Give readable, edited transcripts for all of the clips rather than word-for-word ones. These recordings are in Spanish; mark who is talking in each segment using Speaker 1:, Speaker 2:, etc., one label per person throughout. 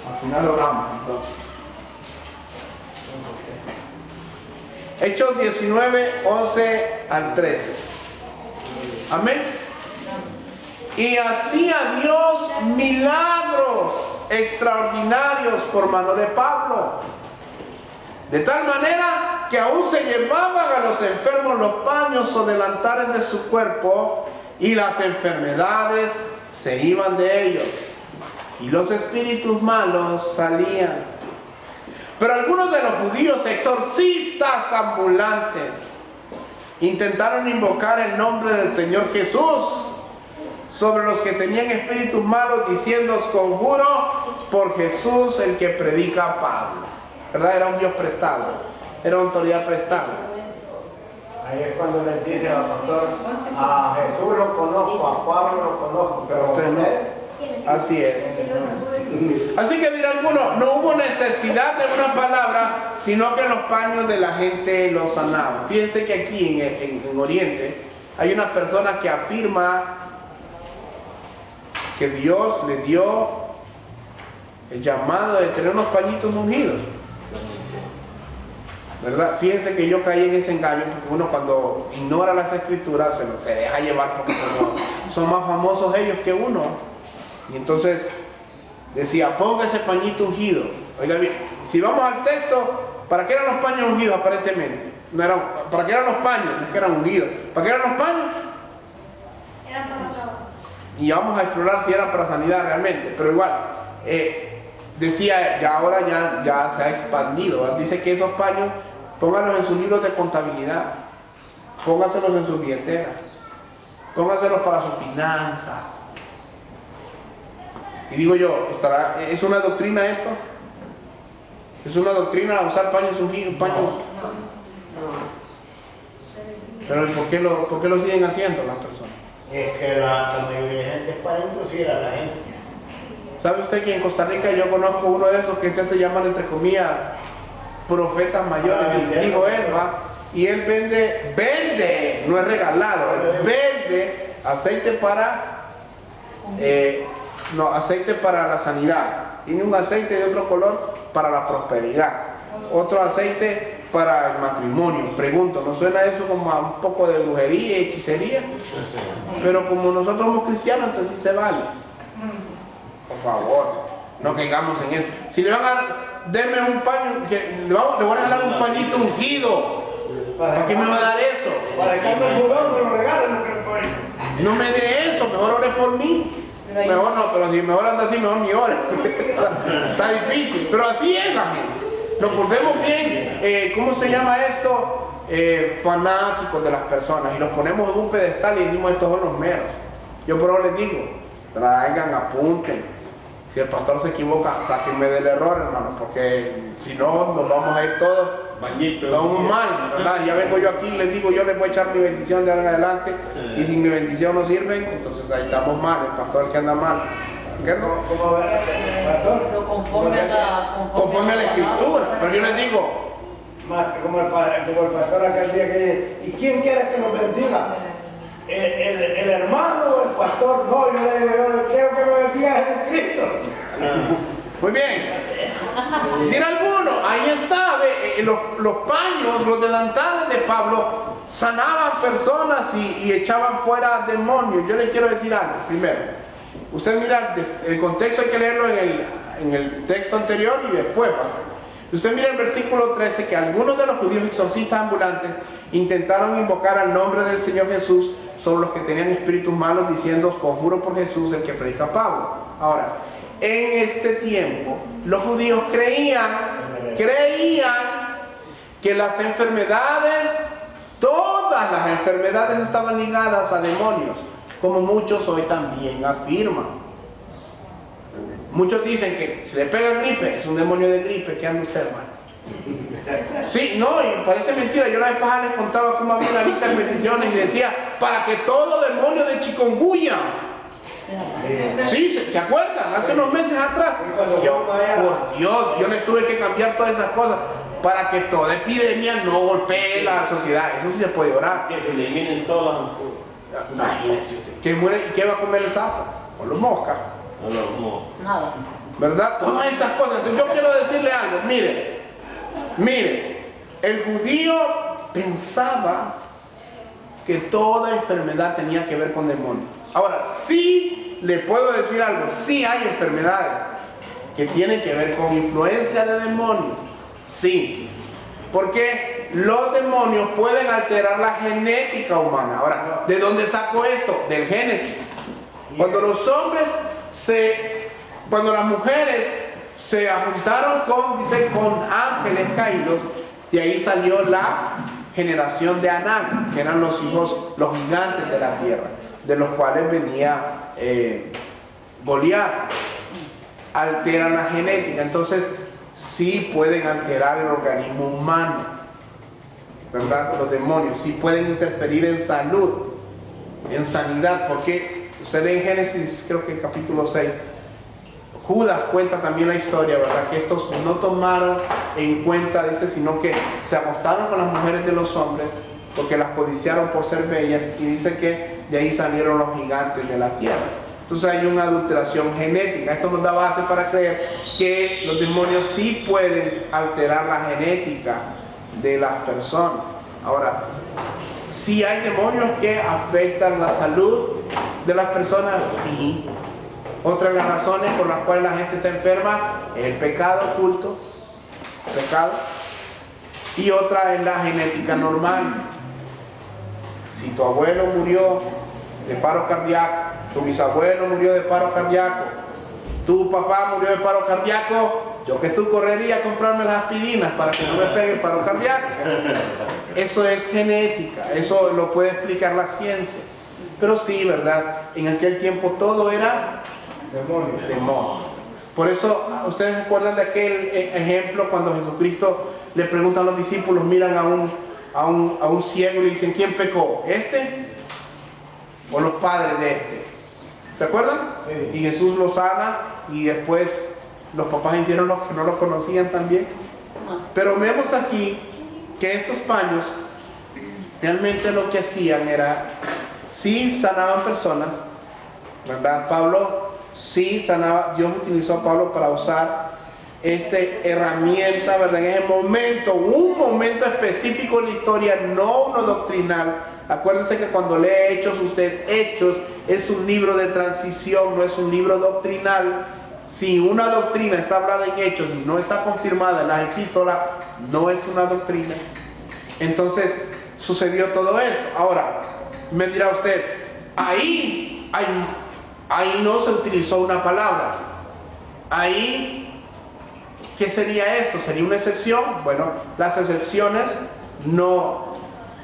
Speaker 1: Al final oramos entonces. Hechos 19, 11 al 13. Amén. Y hacía Dios milagros extraordinarios por mano de Pablo, de tal manera que aún se llevaban a los enfermos los paños o delantales de su cuerpo, y las enfermedades se iban de ellos, y los espíritus malos salían. Pero algunos de los judíos, exorcistas ambulantes, intentaron invocar el nombre del Señor Jesús sobre los que tenían espíritus malos, diciendo: os conjuro por Jesús, el que predica Pablo. ¿Verdad? Era un Dios prestado, era una autoridad prestada.
Speaker 2: Ahí es cuando le dice al pastor: a Jesús lo conozco, a Pablo lo conozco, pero
Speaker 1: usted no. Así es. Así que mira, algunos, no hubo necesidad de una palabra, sino que los paños de la gente los sanaban. Fíjense que aquí en Oriente hay unas personas que afirman que Dios le dio el llamado de tener unos pañitos ungidos, ¿verdad? Fíjense que yo caí en ese engaño, porque uno cuando ignora las escrituras se deja llevar porque son más famosos ellos que uno. Y entonces decía: ponga ese pañito ungido. Oiga bien, si vamos al texto, ¿para qué eran los paños ungidos aparentemente? No eran, ¿para qué eran los paños? No es que eran ungidos. ¿Para qué eran los paños?
Speaker 3: Eran para todo.
Speaker 1: Y vamos a explorar si eran para sanidad realmente, pero igual, decía, ya ahora ya se ha expandido, ¿verdad? Dice que esos paños, pónganlos en sus libros de contabilidad, póngaselos en sus billeteras, póngaselos para sus finanzas. Y digo yo, ¿es una doctrina esto? ¿Es una doctrina usar paños ungidos? Pero ¿por qué lo siguen haciendo las personas?
Speaker 2: es que la mayoría de gente es para inducir a la gente.
Speaker 1: ¿Sabe usted que en Costa Rica yo conozco uno de esos que se hace llamar, entre comillas, profetas mayores? Digo él, ¿va? Y él vende, no es regalado, él vende aceite aceite para la sanidad. Tiene un aceite de otro color para la prosperidad, otro aceite para el matrimonio. Pregunto, ¿no suena eso como a un poco de brujería y hechicería? Pero como nosotros somos cristianos, entonces sí se vale. Por favor, no caigamos en eso. Si le van a dar, denme un paño, le voy a regalar un pañito ungido. ¿Para qué me va a dar eso?
Speaker 2: Para dejarme el jugón, me lo regalan.
Speaker 1: No me dé eso, mejor ore por mí. Mejor no, pero si mejor anda así, mejor ni ore. Está difícil, pero así es la gente. Nos volvemos bien, ¿cómo se llama esto? Fanáticos de las personas, y los ponemos en un pedestal y decimos: estos son los meros. Yo por eso les digo, traigan, apunten. Si el pastor se equivoca, sáquenme del error, hermano, porque si no, nos vamos a ir todos mal, ¿verdad? Ya vengo yo aquí y les digo: yo les voy a echar mi bendición de ahora en adelante, y si mi bendición no sirve, entonces ahí estamos mal, el pastor el que anda mal.
Speaker 2: ¿Cómo va, pastor?
Speaker 4: Pero conforme a la
Speaker 1: escritura. Pero yo les digo,
Speaker 2: más como el pastor aquel día que dice: ¿y quién quiere que nos bendiga? ¿El hermano o el pastor? No, yo le digo: yo quiero que me bendiga Jesucristo.
Speaker 1: muy bien. Dirá alguno, ahí está, los paños, los delantales de Pablo sanaban personas y echaban fuera demonios. Yo le quiero decir algo. Primero, usted mira, el contexto hay que leerlo en el texto anterior y después. Usted mira el versículo 13, que algunos de los judíos exorcistas ambulantes intentaron invocar al nombre del Señor Jesús sobre los que tenían espíritus malos, diciendo: os conjuro por Jesús, el que predica Pablo. Ahora, en este tiempo, los judíos creían que las enfermedades, todas las enfermedades estaban ligadas a demonios, como muchos hoy también afirman. Muchos dicen que si le pega gripe, es un demonio de gripe. ¿Qué anda usted, hermano? Sí, no, y parece mentira. Yo la vez pasada les contaba cómo había una lista de peticiones y decía: para que todo demonio de chikungunya. Sí, ¿se acuerdan? Hace unos meses atrás. Yo, por Dios, yo les tuve que cambiar todas esas cosas para que toda epidemia no golpee la sociedad. Eso sí se puede orar.
Speaker 5: Que se eliminen todas las ampulas.
Speaker 1: Imagínense usted, ¿qué muere y qué va a comer el sapo? O los moscas.
Speaker 4: Nada.
Speaker 1: ¿Verdad? Todas esas cosas. Entonces yo quiero decirle algo. Mire, el judío pensaba que toda enfermedad tenía que ver con demonios. Ahora, sí le puedo decir algo. Sí hay enfermedades que tienen que ver con influencia de demonios. Sí. Porque los demonios pueden alterar la genética humana. Ahora, ¿de dónde saco esto? Del Génesis. Cuando las mujeres se juntaron con ángeles caídos, de ahí salió la generación de Anak, que eran los gigantes de la tierra, de los cuales venía Goliat. Alteran la genética, entonces sí pueden alterar el organismo humano, ¿verdad? Los demonios sí pueden interferir en salud, en sanidad, porque usted lee en Génesis, creo que capítulo 6, Judas cuenta también la historia, ¿verdad? Que estos no tomaron en cuenta, dice, sino que se acostaron con las mujeres de los hombres porque las codiciaron por ser bellas, y dice que de ahí salieron los gigantes de la tierra. Entonces hay una adulteración genética. Esto nos da base para creer que los demonios sí pueden alterar la genética de las personas. Ahora, si hay demonios que afectan la salud de las personas, sí. Otra de las razones por las cuales la gente está enferma es el pecado oculto, y otra es la genética normal. Si tu abuelo murió de paro cardíaco, tu bisabuelo murió de paro cardíaco, tu papá murió de paro cardíaco, yo que tú correría a comprarme las aspirinas para que no me pegue el paro cardíaco. Eso es genética, eso lo puede explicar la ciencia. Pero sí, ¿verdad? En aquel tiempo todo era demonio. Por eso, ¿ustedes se acuerdan de aquel ejemplo cuando Jesucristo le pregunta a los discípulos, miran a un ciego y le dicen, ¿quién pecó? ¿Este o los padres de este? ¿Se acuerdan? Sí. Y Jesús lo sana, y después los papás hicieron los que no lo conocían también. Pero vemos aquí que estos paños realmente lo que hacían era, sí sanaban personas, ¿verdad? Pablo sí sanaba, Dios utilizó a Pablo para usar esta herramienta, ¿verdad? En ese momento, un momento específico en la historia, no uno doctrinal. Acuérdense que cuando lee Hechos, Hechos es un libro de transición, no es un libro doctrinal. Si una doctrina está hablada en Hechos y no está confirmada en las epístolas, no es una doctrina. Entonces sucedió todo esto. Ahora, me dirá usted, ahí no se utilizó una palabra. Ahí, ¿qué sería esto? ¿Sería una excepción? Bueno, las excepciones no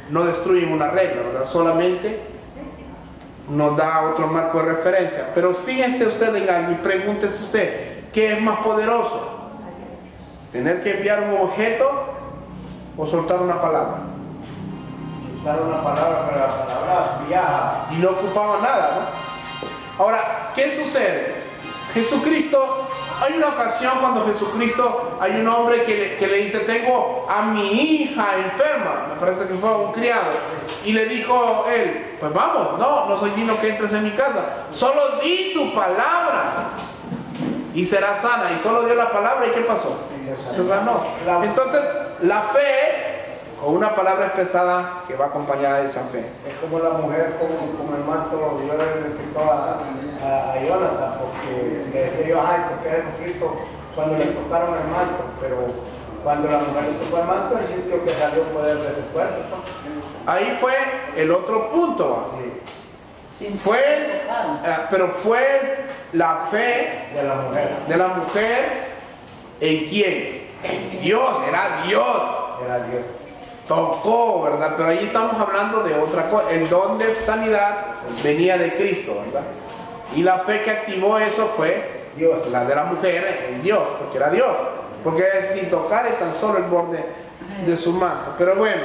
Speaker 1: destruyen una regla, ¿verdad? Solamente nos da otro marco de referencia. Pero fíjense usted en algo y pregúntese usted, ¿qué es más poderoso? ¿Tener que enviar un objeto o soltar una palabra?
Speaker 2: Soltar una palabra, pero la palabra viaja.
Speaker 1: Y no ocupaba nada, ¿no? Ahora, ¿qué sucede? Jesucristo, hay una ocasión cuando Jesucristo, hay un hombre que le dice, tengo a mi hija enferma, me parece que fue un criado, y le dijo él, pues vamos, no soy digno que entres en mi casa, solo di tu palabra y será sana. Y solo dio la palabra, ¿y qué pasó? Se sanó. Entonces, la fe, con una palabra expresada que va acompañada de esa fe.
Speaker 2: Es como la mujer con el manto, yo le quitó a Jonathan, porque le decía yo, ay, porque Jesucristo cuando le tocaron el manto, pero cuando la mujer le tocó el manto, él sintió que salió poder de su cuerpo.
Speaker 1: Ahí fue el otro punto.
Speaker 2: Sí.
Speaker 1: Pero fue la fe de la mujer ¿en quién? En Dios, era Dios. Tocó, ¿verdad? Pero ahí estamos hablando de otra cosa. El don de sanidad venía de Cristo, ¿verdad? Y la fe que activó eso fue Dios, la de la mujer en Dios, porque era Dios. Porque sin tocar tan solo el borde de su manto. Pero bueno,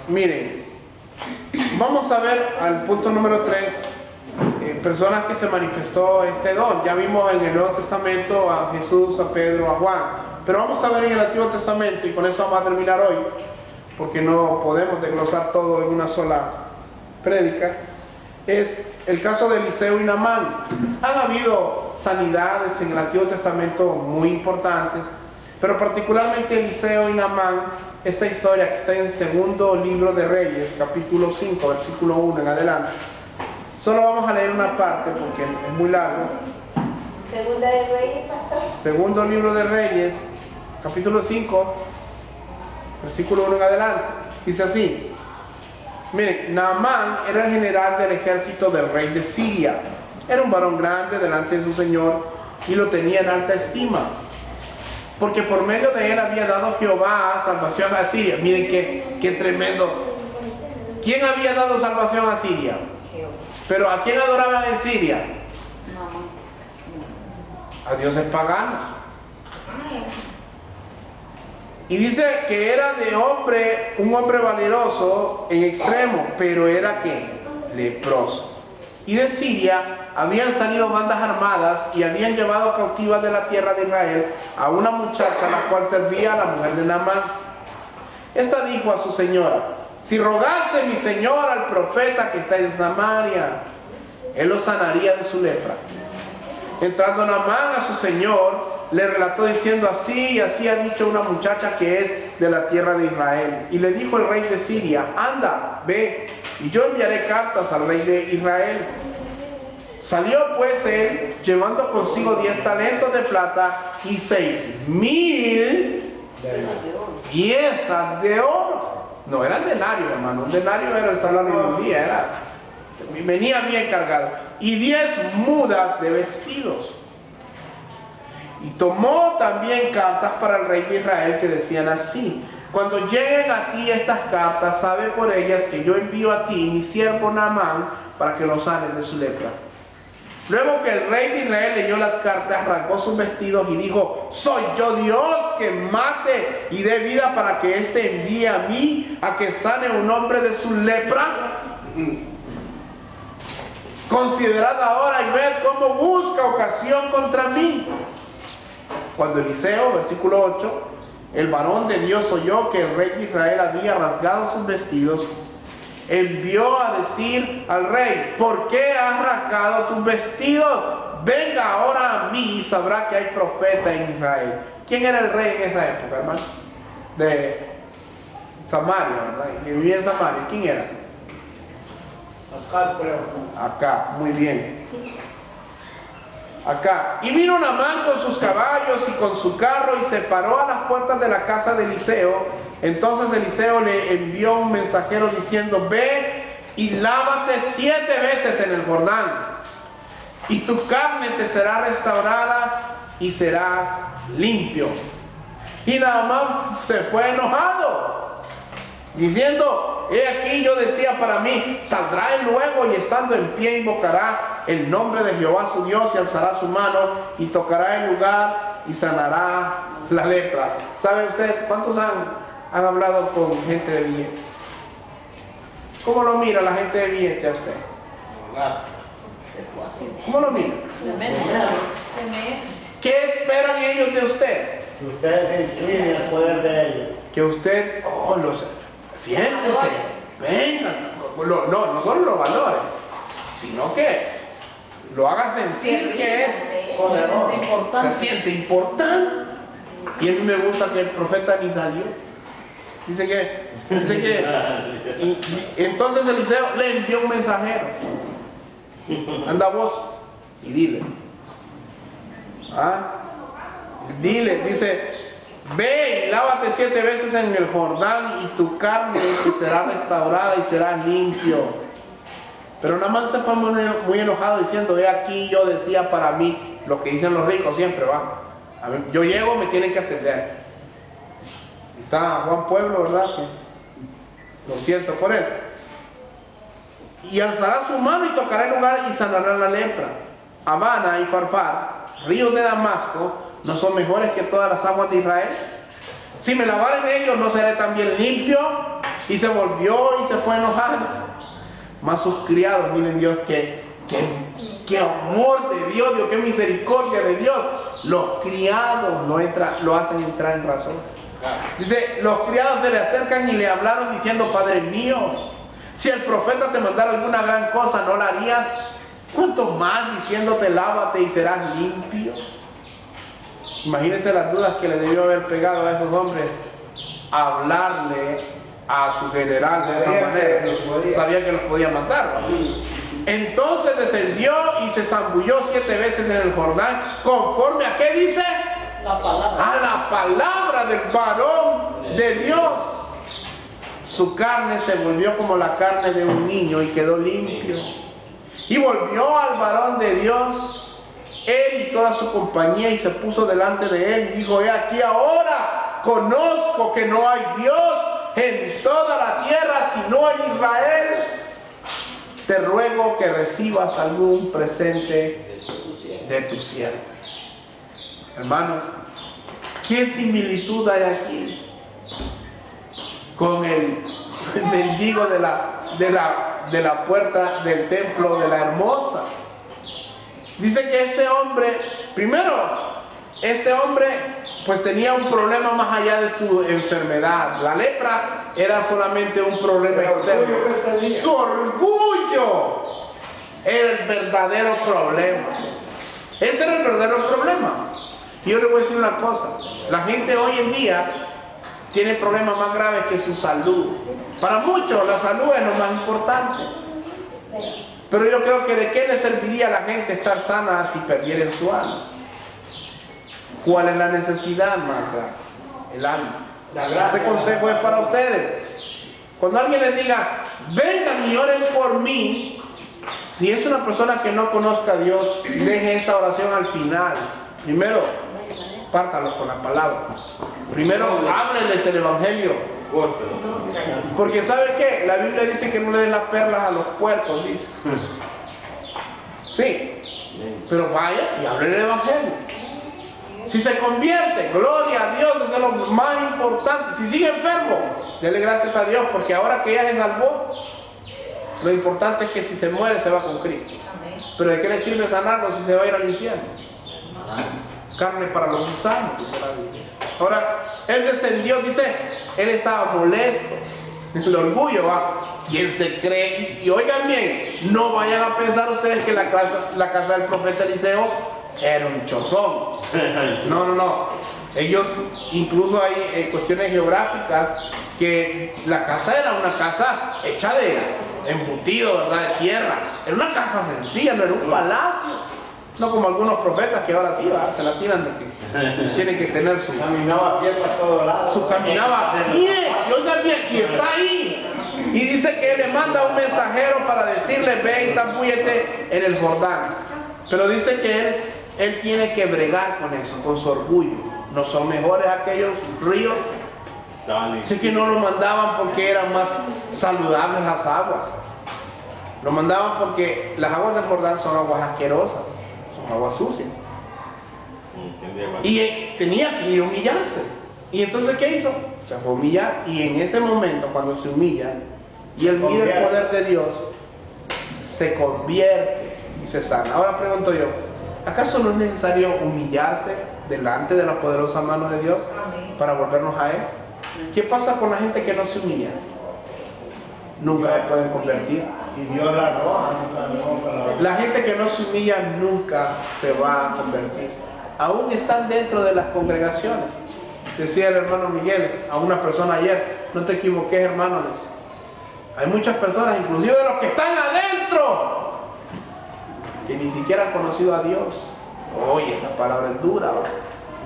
Speaker 1: miren, vamos a ver al punto número 3. Personas que se manifestó este don. Ya vimos en el Nuevo Testamento a Jesús, a Pedro, a Juan, pero vamos a ver en el Antiguo Testamento, y con eso vamos a terminar hoy porque no podemos desglosar todo en una sola prédica. es el caso de Eliseo y Naamán. Han habido sanidades en el Antiguo Testamento muy importantes, pero particularmente Eliseo y Naamán, esta historia que está en el segundo libro de Reyes, capítulo 5, versículo 1 en adelante. Solo vamos a leer una parte porque es muy largo.
Speaker 3: Segunda de Reyes, pastor.
Speaker 1: Segundo libro de Reyes, capítulo 5, versículo 1 en adelante. Dice así. Miren, Naamán era el general del ejército del rey de Siria. Era un varón grande delante de su señor y lo tenía en alta estima, porque por medio de él había dado Jehová salvación a Siria. Miren qué tremendo. ¿Quién había dado salvación a Siria? Pero ¿a quién adoraban en Siria? A dioses paganos. Y dice que era de hombre, un hombre valeroso en extremo, pero era ¿qué? Leproso. Y de Siria habían salido bandas armadas y habían llevado cautivas de la tierra de Israel a una muchacha, la cual servía a la mujer de Naamán. Esta dijo a su señora: si rogase mi señor al profeta que está en Samaria, él lo sanaría de su lepra. Entrando Naamán a su señor, le relató diciendo: así y así ha dicho una muchacha que es de la tierra de Israel. Y le dijo el rey de Siria: anda, ve, y yo enviaré cartas al rey de Israel. Salió pues él, llevando consigo 10 talentos de plata y 6,000 piezas de oro. No eran denarios, hermano. Un denario era el salario de un día, venía bien cargado. Y 10 mudas de vestidos. Y tomó también cartas para el rey de Israel que decían así: cuando lleguen a ti estas cartas, sabe por ellas que yo envío a ti mi siervo Naamán para que lo sanes de su lepra. Luego que el rey de Israel leyó las cartas, arrancó sus vestidos y dijo: soy yo Dios que mate y dé vida para que éste envíe a mí a que sane a un hombre de su lepra. Considerad ahora y ved cómo busca ocasión contra mí. Cuando Eliseo, versículo 8, el varón de Dios oyó que el rey de Israel había rasgado sus vestidos, envió a decir al rey: ¿por qué has rasgado tus vestidos? Venga ahora a mí y sabrá que hay profeta en Israel. ¿Quién era el rey en esa época, hermano? De Samaria, ¿verdad? Que vivía en Samaria. ¿Quién era?
Speaker 2: Acá, creo.
Speaker 1: Acá, muy bien. Acá. Y vino Naamán con sus caballos y con su carro y se paró a las puertas de la casa de Eliseo. Entonces Eliseo le envió un mensajero diciendo: ve y lávate 7 veces en el Jordán, y tu carne te será restaurada y serás limpio. Y Naamán se fue enojado, diciendo: he aquí, yo decía para mí, saldrá él luego y estando en pie invocará el nombre de Jehová su Dios y alzará su mano y tocará el lugar y sanará la lepra. ¿Sabe usted cuántos han hablado con gente de billete? ¿Cómo lo mira la gente de billete a usted? ¿Cómo lo mira? ¿Qué esperan ellos de usted?
Speaker 2: Que ustedes inclinen el poder de ellos.
Speaker 1: Que usted, siéntese, venga, no solo lo valore, sino que lo haga sentir que es poderoso, se siente importante. Y a mí me gusta que el profeta ni salió. Dice que y entonces Eliseo le envió un mensajero: anda vos y dile, dice: ve y lávate 7 veces en el Jordán y tu carne será restaurada y será limpio. Pero Naamán se fue muy enojado diciendo: he aquí, yo decía para mí lo que dicen los ricos siempre, a ver, yo llego, me tienen que atender. Está Juan Pueblo, ¿verdad? Que lo siento por él. Y alzará su mano y tocará el lugar y sanará la lepra. Habana y Farfar, ríos de Damasco, ¿no son mejores que todas las aguas de Israel? Si me lavaren ellos, ¿no seré también limpio? Y se volvió y se fue enojado. Mas sus criados, miren Dios, qué amor de Dios, qué misericordia de Dios. Los criados lo hacen entrar en razón. Dice: los criados se le acercan y le hablaron diciendo: Padre mío, Si el profeta te mandara alguna gran cosa, ¿no la harías? ¿Cuánto más diciéndote lávate y serás limpio? Imagínense las dudas que le debió haber pegado a esos hombres hablarle a su general de esa manera. Sabía que los podía matar, ¿no? Entonces descendió y se zambulló 7 veces en el Jordán, conforme a ¿qué dice?
Speaker 4: La palabra.
Speaker 1: A la palabra del varón de Dios. Su carne se volvió como la carne de un niño y quedó limpio. Y volvió al varón de Dios, él y toda su compañía, y se puso delante de él y dijo: he aquí ahora conozco que no hay Dios en toda la tierra sino en Israel. Te ruego que recibas algún presente de tu siervo. Hermano, ¿qué similitud hay aquí con el mendigo de la puerta del templo de la hermosa? Dice que este hombre, primero, pues tenía un problema más allá de su enfermedad. La lepra era solamente un problema externo. Su orgullo era el verdadero problema. Ese era el verdadero problema. Y yo le voy a decir una cosa: la gente hoy en día tiene problemas más graves que su salud. Para muchos la salud es lo más importante. Pero yo creo que ¿de qué le serviría a la gente estar sana si perdieran su alma? ¿Cuál es la necesidad más grave? El alma. Este consejo es para ustedes. Cuando alguien les diga: vengan y oren por mí, si es una persona que no conozca a Dios, deje esa oración al final. Primero, pártalos con la palabra. Primero, háblenles el evangelio. Porque ¿sabe qué? La Biblia dice que no le den las perlas a los puercos, dice. Sí, pero vaya y hable el evangelio. Si se convierte, gloria a Dios, eso es lo más importante. Si sigue enfermo, dele gracias a Dios, porque ahora que ya se salvó, lo importante es que si se muere se va con Cristo. Pero ¿de qué le sirve sanarlo si se va a ir al infierno? Carne para los gusanos, dice la Biblia. Ahora, él descendió, dice, él estaba molesto. El orgullo, ¿va? ¿Quién se cree? Y oigan bien, no vayan a pensar ustedes que la casa del profeta Eliseo era un chozón. No. Ellos, incluso hay cuestiones geográficas, que la casa era una casa hecha de embutido, ¿verdad? De tierra. Era una casa sencilla, no era un palacio. No como algunos profetas que ahora sí, ¿verdad? Se la tiran de que tienen que tener su...
Speaker 2: Caminaba a pie para todos lados.
Speaker 1: Caminaba bien, y oigan bien, y está ahí. Y dice que le manda un mensajero para decirle: ve y zambúllete en el Jordán. Pero dice que él tiene que bregar con eso, con su orgullo. ¿No son mejores aquellos ríos? Dice que no lo mandaban porque eran más saludables las aguas. Lo mandaban porque las aguas del Jordán son aguas asquerosas, son aguas sucias. Y tenía que ir a humillarse. ¿Y entonces qué hizo? Se fue a humillar. Y en ese momento, cuando se humilla y él mira el poder de Dios, se convierte y se sana. Ahora pregunto yo: ¿acaso no es necesario humillarse delante de la poderosa mano de Dios para volvernos a Él? ¿Qué pasa con la gente que no se humilla? Nunca se pueden convertir.
Speaker 2: Y Dios la arroja.
Speaker 1: La gente que no se humilla nunca se va a convertir. Aún están dentro de las congregaciones. Decía el hermano Miguel a una persona ayer: no te equivoques, hermano. Hay muchas personas, inclusive de los que están adentro, que ni siquiera han conocido a Dios. Oye, esa palabra es dura, ¿verdad?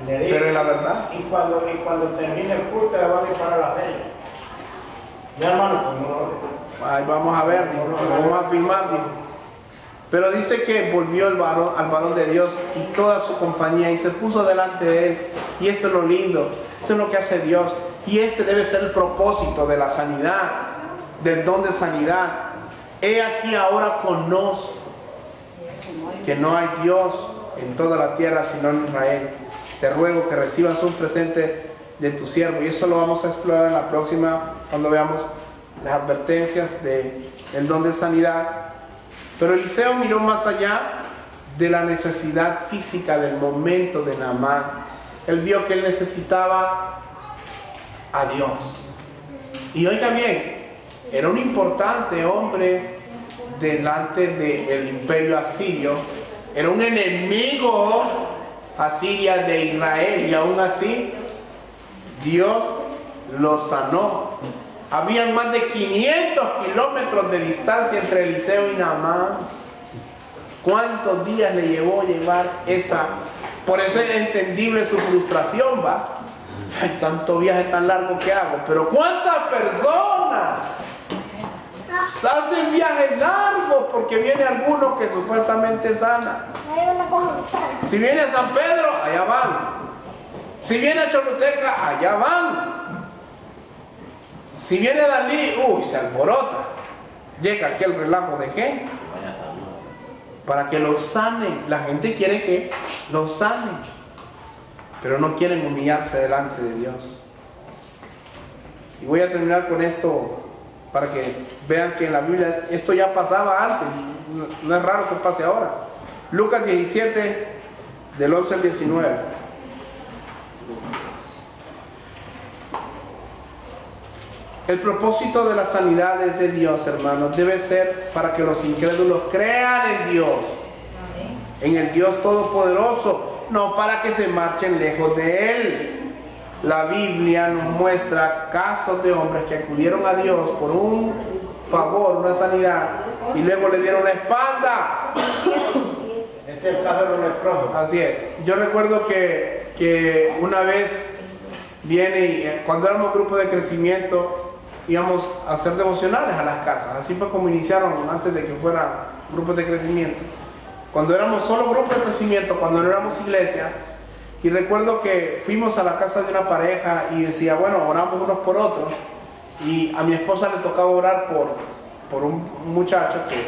Speaker 1: Pero es la verdad.
Speaker 2: Y cuando termine el culto, le van a ir para la feria. Ya, hermano, pues
Speaker 1: Ahí vamos a ver, dijo, vamos a firmar, dijo. Pero dice que volvió al varón de Dios y toda su compañía, y se puso delante de él. Y esto es lo lindo, esto es lo que hace Dios. Y este debe ser el propósito de la sanidad, del don de sanidad. He aquí ahora conozco que no hay Dios en toda la tierra sino en Israel. Te ruego que recibas un presente de tu siervo. Y eso lo vamos a explorar en la próxima, cuando veamos las advertencias del don de sanidad. Pero Eliseo miró más allá de la necesidad física del momento de Naamán. Él vio que él necesitaba a Dios. Y oiga bien, era un importante hombre delante del imperio asirio. Era un enemigo asiria de Israel, y aún así Dios lo sanó. Habían más de 500 kilómetros de distancia entre Eliseo y Naamán. ¿Cuántos días le llevó llevar esa? Por eso es entendible su frustración, ¿va? Hay tanto viaje tan largo que hago. Pero ¿cuántas personas hacen viajes largos porque viene alguno que supuestamente sana? Si viene a San Pedro, allá van. Si viene a Choluteca, allá van. Si viene a Dalí, se alborota. Llega aquí el relajo de gente para que lo sanen. La gente quiere que lo sanen, pero no quieren humillarse delante de Dios. Y voy a terminar con esto para que vean que en la Biblia esto ya pasaba antes. No es raro que pase ahora. Lucas 17, del 11 al 19. El propósito de las sanidades de Dios, hermanos, debe ser para que los incrédulos crean en Dios, en el Dios Todopoderoso, no para que se marchen lejos de Él. La Biblia nos muestra casos de hombres que acudieron a Dios por un favor, una sanidad, y luego le dieron la espalda.
Speaker 2: Este es el caso de los leprosos.
Speaker 1: Así es. Yo recuerdo que una vez viene y cuando éramos grupo de crecimiento íbamos a hacer devocionales a las casas. Así fue como iniciaron antes de que fueran grupos de crecimiento. Cuando éramos solo grupos de crecimiento, cuando no éramos iglesia, y recuerdo que fuimos a la casa de una pareja y decía, bueno, oramos unos por otros, y a mi esposa le tocaba orar por un muchacho que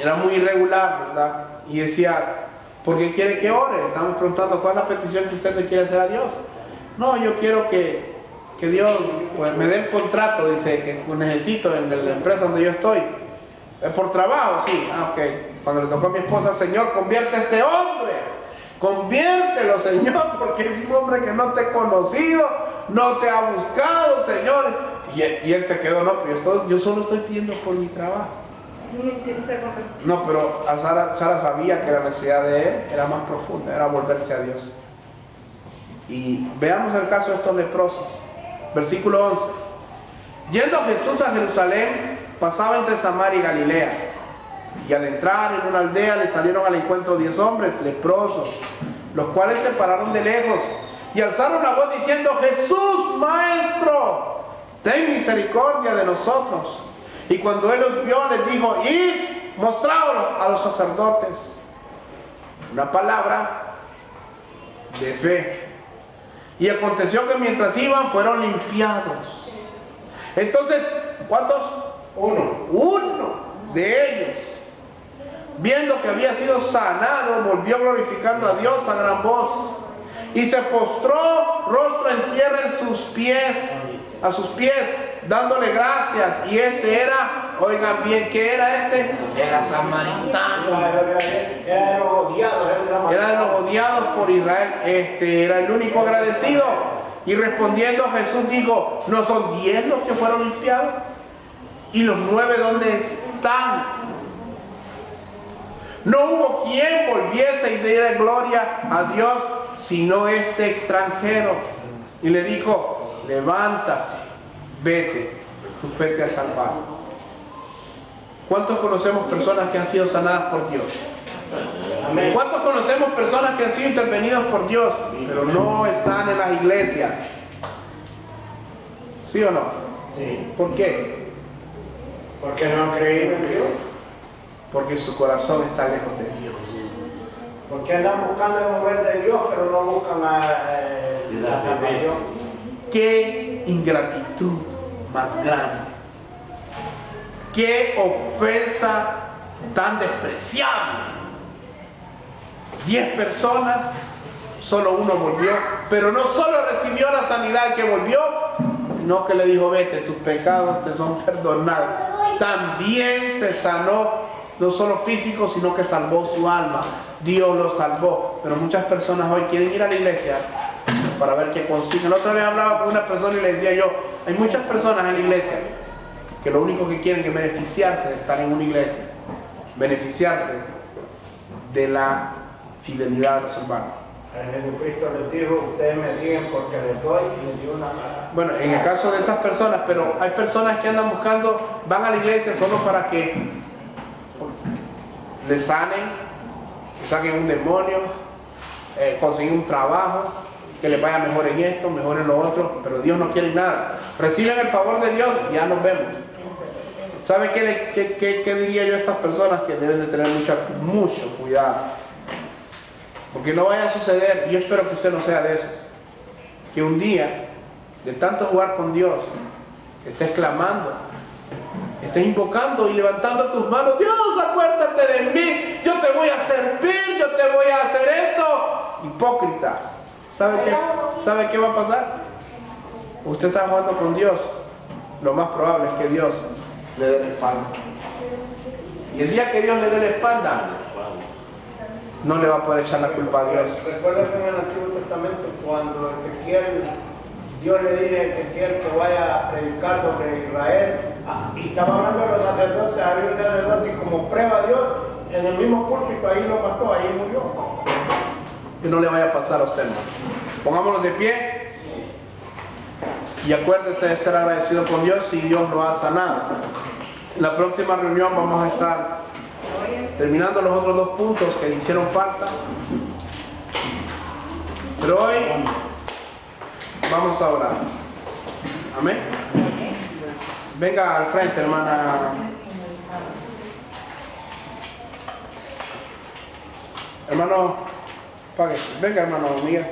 Speaker 1: era muy irregular, ¿verdad? Y decía, ¿por qué quiere que ore? Estamos preguntando, ¿cuál es la petición que usted le quiere hacer a Dios? No, yo quiero que Dios pues, me dé el contrato, dice, que necesito en la empresa donde yo estoy. ¿Es por trabajo? Sí. Ok. Cuando le tocó a mi esposa, Señor, convierte a este hombre. Conviértelo, Señor, porque es un hombre que no te ha conocido, no te ha buscado, Señor. Y él se quedó, no, pero yo solo estoy pidiendo por mi trabajo. No, pero Sara sabía que la necesidad de él era más profunda, era volverse a Dios. Y veamos el caso de estos leprosos. Versículo 11. Yendo Jesús a Jerusalén, pasaba entre Samaria y Galilea. Y al entrar en una aldea le salieron al encuentro 10 hombres leprosos, los cuales se pararon de lejos y alzaron la voz diciendo, Jesús, Maestro, ten misericordia de nosotros. Y cuando él los vio, les dijo, id, mostráoslos a los sacerdotes. Una palabra de fe. Y aconteció que mientras iban, fueron limpiados. Entonces, ¿cuántos? Uno de ellos, viendo que había sido sanado, volvió glorificando a Dios a gran voz. Y se postró rostro en tierra a sus pies, dándole gracias. Y este era, oigan bien, ¿qué era este? Era samaritano. Era de los odiados por Israel. Este era el único agradecido. Y respondiendo Jesús dijo, ¿no son 10 los que fueron limpiados? ¿Y los 9 dónde están? No hubo quien volviese y diera gloria a Dios, sino este extranjero. Y le dijo, levántate, vete, tu fe te ha salvado. ¿Cuántos conocemos personas que han sido sanadas por Dios? Amén. ¿Cuántos conocemos personas que han sido intervenidas por Dios, pero no están en las iglesias? ¿Sí o no?
Speaker 2: Sí.
Speaker 1: ¿Por qué?
Speaker 2: Porque no han creído en Dios.
Speaker 1: Porque su corazón está lejos de Dios.
Speaker 2: Porque andan buscando el mover de Dios, pero no buscan la salvación.
Speaker 1: Qué ingratitud más grande. Qué ofensa tan despreciable. 10 personas, solo uno volvió, pero no solo recibió la sanidad que volvió, sino que le dijo, vete, tus pecados te son perdonados. También se sanó, no solo físico, sino que salvó su alma. Dios lo salvó. Pero muchas personas hoy quieren ir a la iglesia para ver qué consiguen. La otra vez hablaba con una persona y le decía yo, hay muchas personas en la iglesia que lo único que quieren es beneficiarse de estar en una iglesia, beneficiarse de la fidelidad de los hermanos.
Speaker 2: Jesucristo les dijo, ustedes me siguen porque les doy y les dio una mala.
Speaker 1: Bueno, en el caso de esas personas, pero hay personas que andan buscando, van a la iglesia solo para que les sanen, les saquen un demonio, conseguir un trabajo, que les vaya mejor en esto, mejor en lo otro, pero Dios no quiere nada. Reciben el favor de Dios y ya nos vemos. ¿Sabe qué diría yo a estas personas? Que deben de tener mucho cuidado. Porque no vaya a suceder, y yo espero que usted no sea de esos, que un día, de tanto jugar con Dios, estés clamando, estés invocando y levantando tus manos, Dios, acuérdate de mí, yo te voy a servir, yo te voy a hacer esto. Hipócrita. ¿Sabe qué va a pasar? Usted está jugando con Dios, lo más probable es que Dios le dé la espalda. Y el día que Dios le dé la espalda, no le va a poder echar la culpa a Dios.
Speaker 2: Recuerda que en el Antiguo Testamento, cuando Ezequiel, Dios le dice a Ezequiel que vaya a predicar sobre Israel, y estaba hablando de los sacerdotes, había un sacerdote y como prueba a Dios, en el mismo púlpito, ahí lo mató, ahí murió.
Speaker 1: Que no le vaya a pasar a usted, hermano. Pongámonos de pie y acuérdese de ser agradecido con Dios si Dios lo ha sanado. En la próxima reunión vamos a estar terminando los otros 2 puntos que hicieron falta. Pero hoy vamos a orar. Amén. Venga al frente, hermana. Hermano, páguese. Venga, hermano Miguel.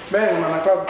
Speaker 1: Venga, hermana Claudia.